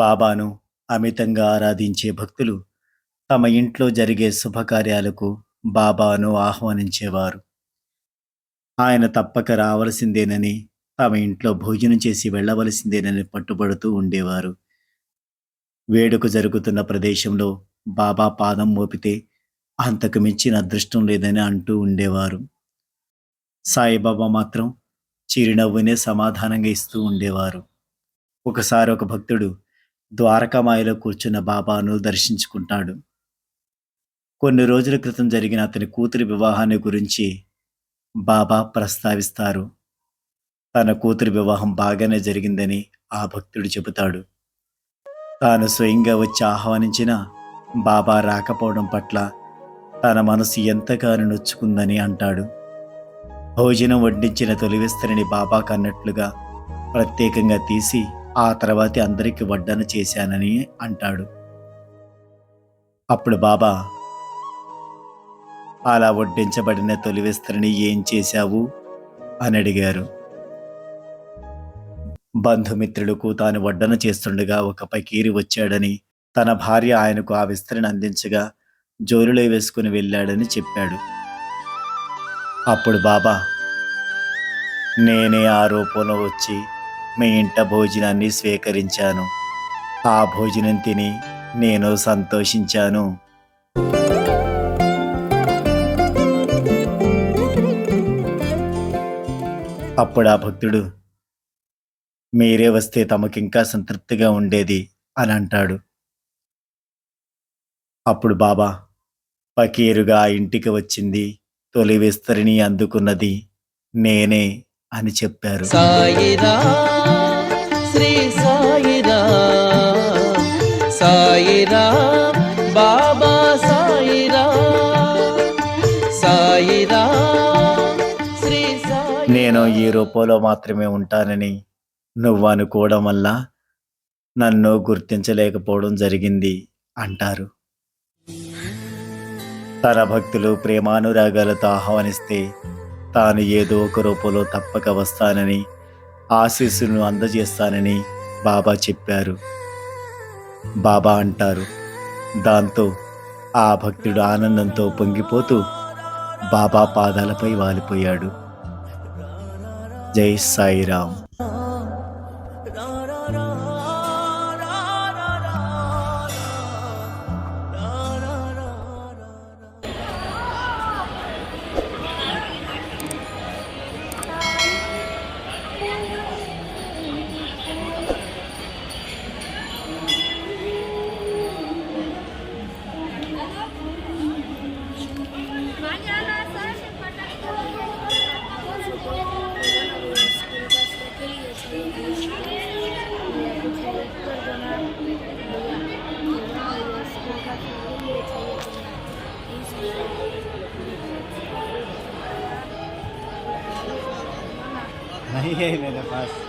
బాబాను అమితంగా ఆరాధించే భక్తులు తమ ఇంట్లో జరిగే శుభకార్యాలకు బాబాను ఆహ్వానించేవారు. ఆయన తప్పక రావలసిందేనని, తమ ఇంట్లో భోజనం చేసి వెళ్ళవలసిందేనని పట్టుబడుతూ ఉండేవారు. వేడుక జరుగుతున్న ప్రదేశంలో బాబా పాదం మోపితే అంతకు మించిన అదృష్టం లేదని అంటూ ఉండేవారు. సాయిబాబా మాత్రం చిరునవ్వునే సమాధానంగా ఇస్తూ ఉండేవారు. ఒకసారి ఒక భక్తుడు ద్వారకామాయిలో కూర్చున్న బాబాను దర్శించుకుంటాడు. కొన్ని రోజుల క్రితం జరిగిన అతని కూతురి వివాహాన్ని గురించి బాబా ప్రస్తావిస్తారు. తన కూతురి వివాహం బాగానే జరిగిందని ఆ భక్తుడు చెబుతాడు. తాను స్వయంగా వచ్చి ఆహ్వానించిన బాబా రాకపోవడం పట్ల తన మనసు ఎంతగానో నొచ్చుకుందని అంటాడు. భోజనం వడ్డించిన తొలి విస్తరిని బాబా కన్నట్లుగా ప్రత్యేకంగా తీసి ఆ తర్వాత అందరికీ వడ్డన చేశానని అంటాడు. అప్పుడు బాబా, అలా వడ్డించబడిన తొలి విస్తరిని ఏం చేశావు అని అడిగారు. బంధుమిత్రులకు తాను వడ్డన చేస్తుండగా ఒక పకీరి వచ్చాడని, తన భార్య ఆయనకు ఆ విస్తరిని అందించగా జోలులో వేసుకుని వెళ్ళాడని చెప్పాడు. అప్పుడు బాబా, నేనే ఆ రూపంలో వచ్చి మీ ఇంట భోజనాన్ని స్వీకరించాను. ఆ భోజనం తిని నేను సంతోషించాను. అప్పుడు ఆ భక్తుడు, మీరే వస్తే తమకింకా సంతృప్తిగా ఉండేది అని అంటాడు. అప్పుడు బాబా, ఫకీరుగా ఆ ఇంటికి వచ్చింది, తొలి విస్తరిని అందుకున్నది నేనే అని చెప్పారు. సాయిరా శ్రీ సాయిరా సాయిరా బాబా సాయిరా సాయిరా శ్రీ సాయి. నేను ఈ రూపంలో మాత్రమే ఉంటానని నువ్వు అనుకోవడం వల్ల నన్ను గుర్తించలేకపోవడం జరిగింది అంటారు. తన భక్తులు ప్రేమానురాగాలతో ఆహ్వానిస్తే తాను ఏదో ఒక రూపంలో తప్పక వస్తానని, ఆశీస్సును అందజేస్తానని బాబా చెప్పారు. బాబా అంటారు. దాంతో ఆ భక్తుడు ఆనందంతో పొంగిపోతూ బాబా పాదాలపై వాలిపోయాడు. జై సాయిరాం. नहीं है मेरे पास।